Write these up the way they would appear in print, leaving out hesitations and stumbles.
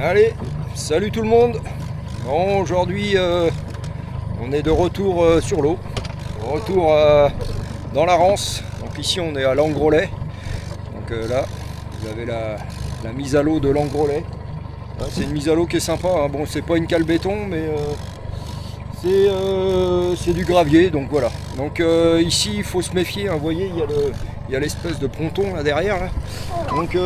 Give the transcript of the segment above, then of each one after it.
Allez, salut tout le monde. Bon, aujourd'hui on est de retour sur l'eau, retour dans la Rance. Donc ici on est à Langrolet. Donc là vous avez la mise à l'eau de Langrolet. C'est une mise à l'eau qui est sympa, hein. Bon, c'est pas une cale béton, mais c'est du gravier, donc voilà. Donc ici il faut se méfier, hein. Vous voyez, il y a l'espèce de ponton là derrière là. Donc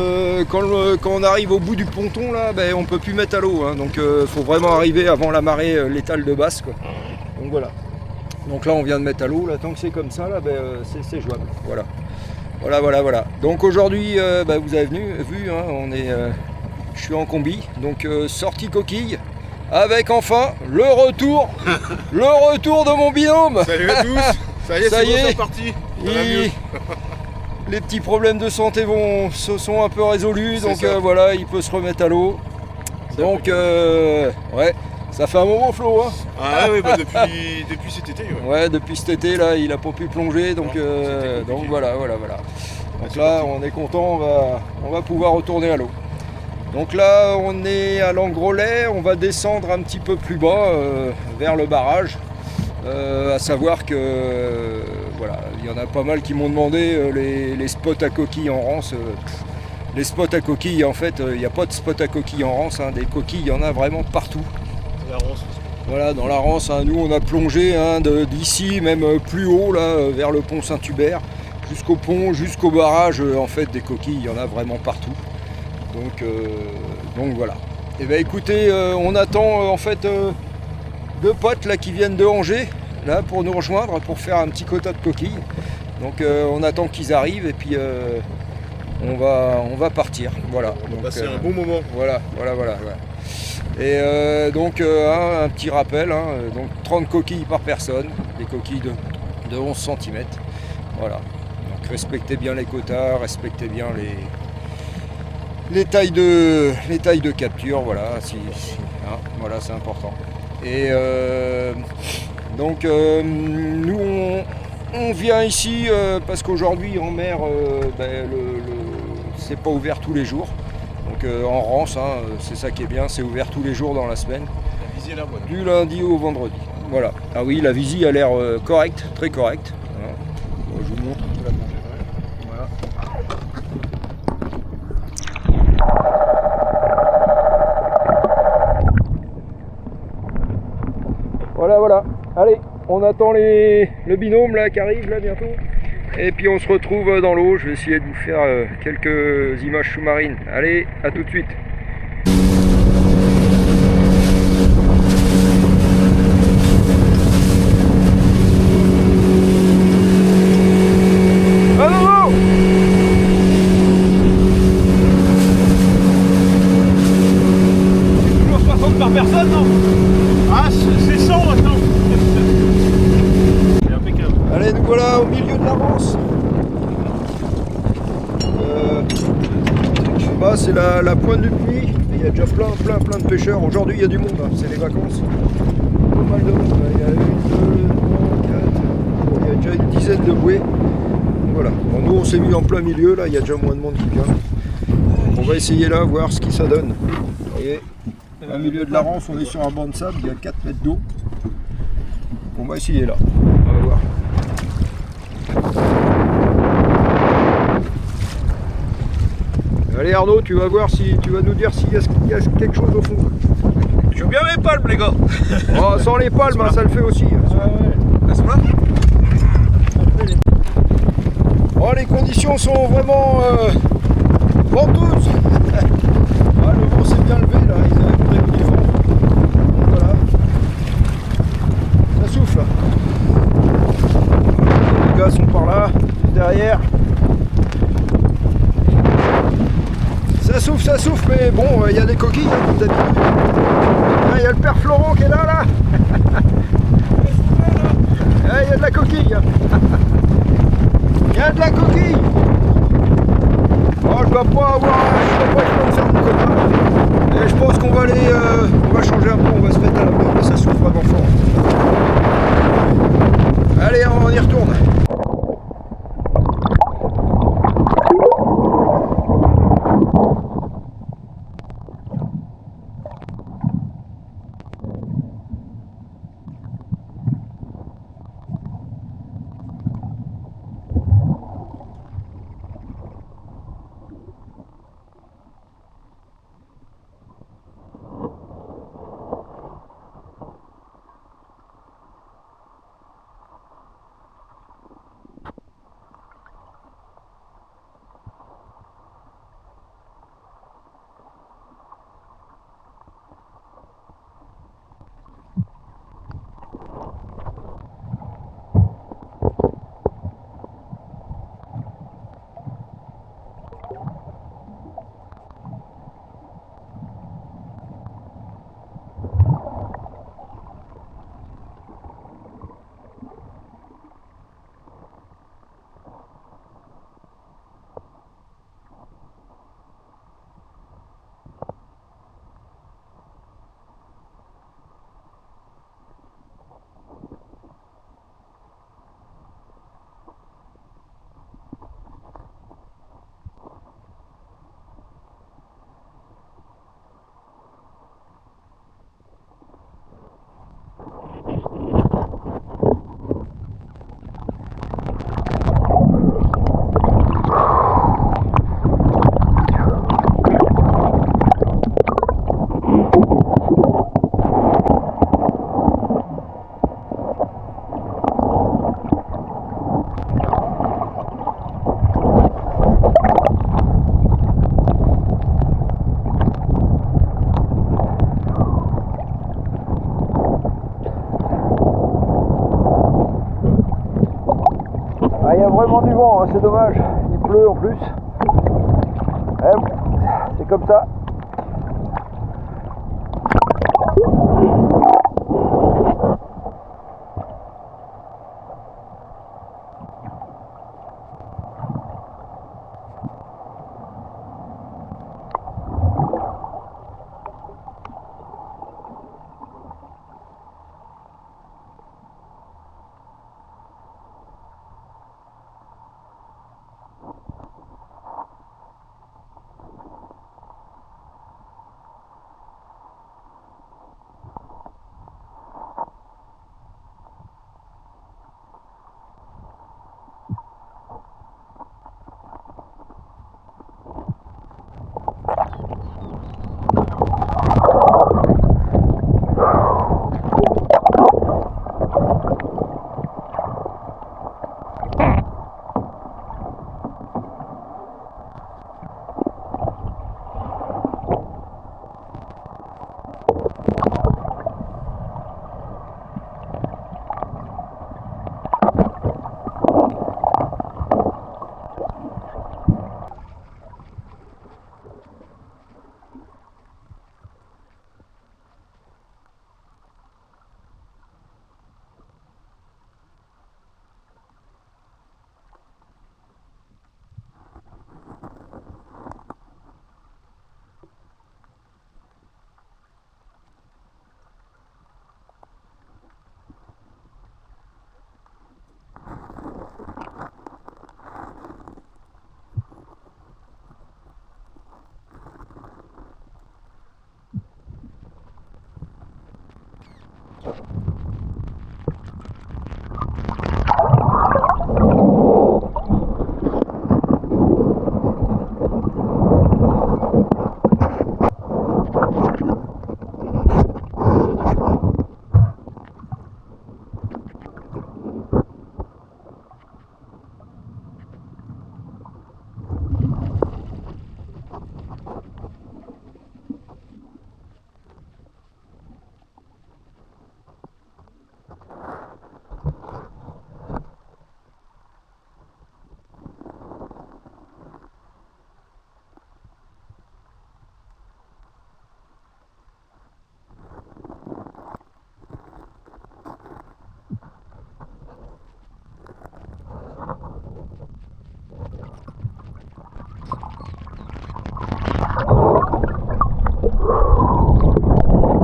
quand on arrive au bout du ponton là, ben, on peut plus mettre à l'eau, hein. Donc faut vraiment arriver avant la marée létale de basse, quoi. Donc voilà. Donc là on vient de mettre à l'eau, là tant que c'est comme ça là, ben, c'est jouable. Voilà. Donc aujourd'hui ben, vous avez vu, hein, je suis en combi, donc sortie coquille. Avec enfin le retour de mon binôme. Salut à tous. Ça y est, c'est parti. Les petits problèmes de santé se sont un peu résolus, donc voilà, il peut se remettre à l'eau. Donc ouais, ça fait un moment Flo, hein. Ah oui, bah depuis cet été. Ouais, depuis cet été là, il a pas pu plonger, donc voilà. Donc là, on est content, on va pouvoir retourner à l'eau. Donc là on est à Langrolet, on va descendre un petit peu plus bas vers le barrage, à savoir que voilà, il y en a pas mal qui m'ont demandé les spots à coquilles en Rance. Les spots à coquilles, en fait il n'y a pas de spots à coquilles en Rance, hein. Des coquilles il y en a vraiment partout. La Rance. Voilà, dans la Rance, hein, nous on a plongé, hein, d'ici même plus haut là, vers le pont Saint-Hubert, jusqu'au pont, jusqu'au barrage, en fait des coquilles il y en a vraiment partout. Donc voilà. Et ben écoutez, on attend en fait deux potes là qui viennent de Angers là pour nous rejoindre pour faire un petit quota de coquilles. Donc on attend qu'ils arrivent et puis on va partir. Voilà. On va passer un bon moment. Voilà. Et donc un petit rappel, hein, donc 30 coquilles par personne, des coquilles de 11 cm. Voilà. Donc respectez bien les quotas, respectez bien les tailles de capture, voilà, hein, voilà, c'est important. Et donc nous on vient ici parce qu'aujourd'hui en mer ben, c'est pas ouvert tous les jours. Donc en Rance, hein, c'est ça qui est bien, c'est ouvert tous les jours dans la semaine. La visée là, voilà. Du lundi au vendredi. Voilà. Ah oui, la visie a l'air correcte, très correcte. Voilà. Bon, je vous montre. Voilà. Allez, on attend le binôme là qui arrive là bientôt. Et puis on se retrouve dans l'eau. Je vais essayer de vous faire quelques images sous-marines. Allez, à tout de suite. Par personne, non? Ah, c'est 100 maintenant. C'est impeccable. Allez, nous voilà au milieu de la Rance. Bah, c'est la pointe du puits. Il y a déjà plein de pêcheurs. Aujourd'hui, il y a du monde, hein. C'est les vacances. Pas mal de monde. Il y a 1, 2, 3, 4. Bon, il y a déjà une dizaine de bouées. Voilà. Bon, nous, on s'est mis en plein milieu. Là, il y a déjà moins de monde qui vient. On va essayer là, voir ce que ça donne. Vous voyez, au milieu de la Rance, on est sur un banc de sable, il y a 4 mètres d'eau. On va essayer là, on va voir. Allez Arnaud, tu vas voir si tu vas nous dire s'il y a quelque chose au fond. Je veux bien mes palmes les gars. Oh, sans les palmes, hein, ça le fait aussi. Ah ouais. Elles sont là. Oh, les conditions sont vraiment venteuses. Ah, le vent s'est bien levé là, ils avaient prévu du vent. Voilà. Ça souffle. Les gars sont par là, derrière. Ça souffle, mais bon, il y a des coquilles, hein, comme d'habitude. Il y a le père Florent qui est là. Il y a de la coquille. Il y a de la coquille. Oh, je dois pas faire mon quota. Et je pense qu'on va aller, on va changer un peu, on va se mettre à l'abri, mais ça souffle vraiment fort. Allez, on y retourne. Oh, c'est dommage, il pleut en plus. C'est comme ça.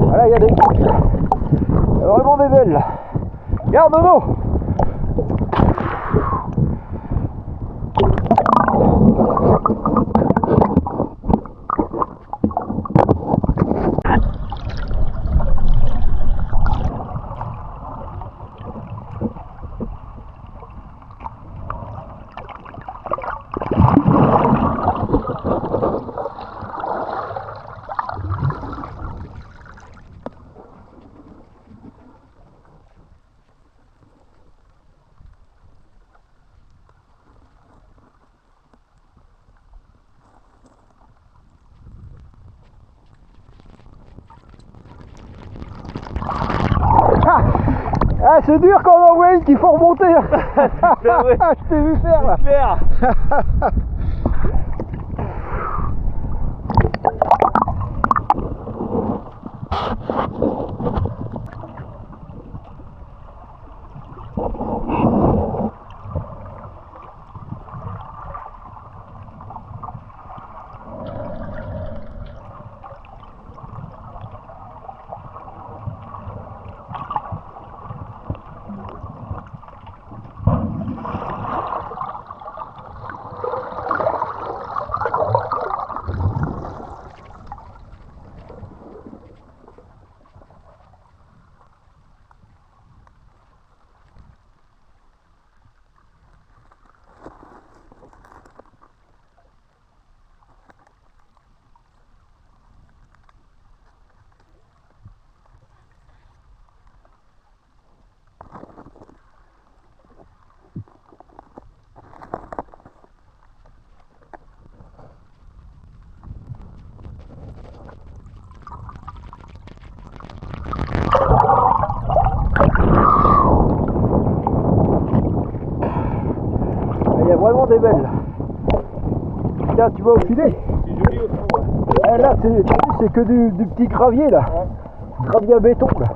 Voilà, il y a vraiment des belles là. Garde Nono. Ah, c'est dur quand on en voit une qu'il faut remonter. Je t'ai vu faire là. Clair. est belle là. Tiens, tu vas au filet. C'est joli au fond. Ah, là, c'est que du petit gravier là. Gravier à béton là.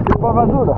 C'est pas maso là.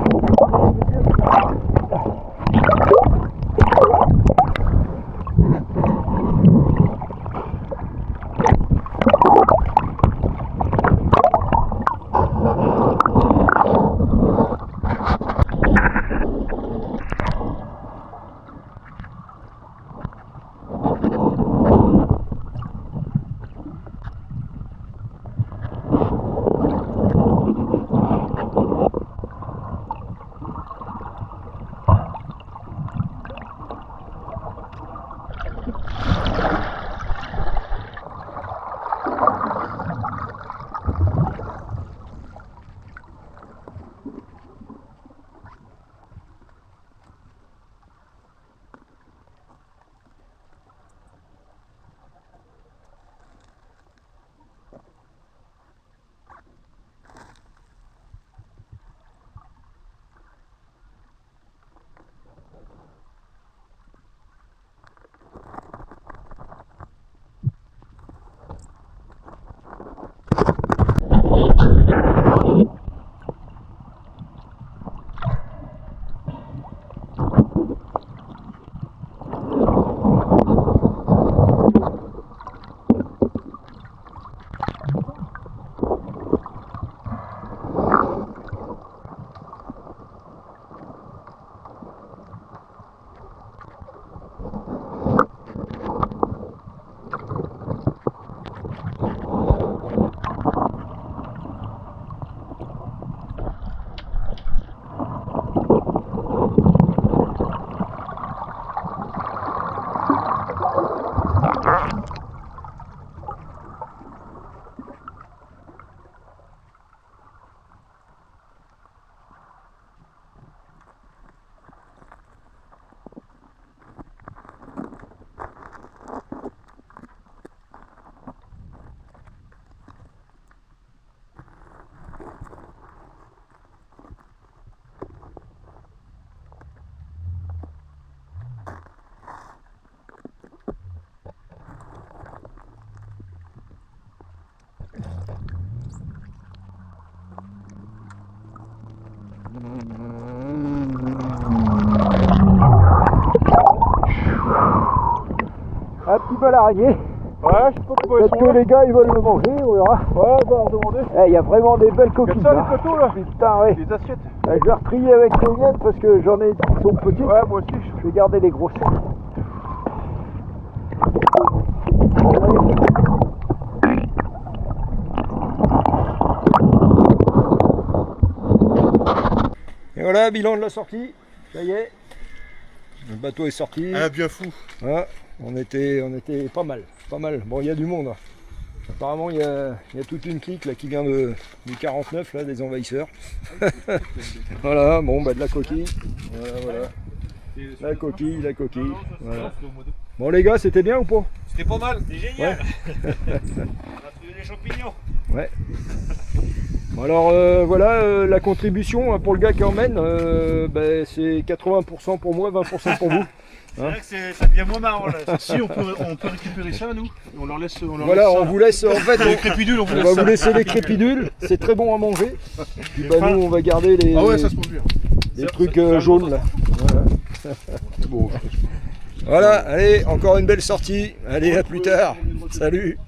Un petit peu à l'araignée. Ouais, je sais pas pourquoi ils Peut-être sont que là. les gars ils veulent le manger, on verra. Ouais, on va leur demander. Il y a vraiment des belles coquilles. Regarde ça, là. les poteaux là. Putain, ouais. Les assiettes. Je vais retrier avec les miennes parce que j'en ai qui sont petites. Ouais, moi aussi. Je vais garder les grosses. Et voilà, bilan de la sortie. Ça y est. Le bateau est sorti. Ah, bien fou. Ah, on était pas mal. Bon, il y a du monde. Apparemment, il y a toute une clique là, qui vient du 49, là, des envahisseurs. Voilà, bon, bah, de la coquille. Voilà. La coquille. Voilà. Bon, les gars, c'était bien ou pas? C'était pas mal, c'était génial. Ouais. On a trouvé des champignons. Ouais. Bon, alors, voilà, la contribution hein, pour le gars qui emmène, bah, c'est 80% pour moi, 20% pour vous. C'est vrai que ça devient moins marrant là. Si on peut récupérer ça nous, on leur laisse. Voilà, on vous laisse en fait. Les crépidules, on vous On laisse va ça. vous laisser les crépidules, c'est très bon à manger. Puis bah, nous on va garder les, Ah ouais, ça se mange bien. les trucs jaunes là. Voilà. Bon. Voilà, allez, encore une belle sortie. Allez, à plus tard. Salut.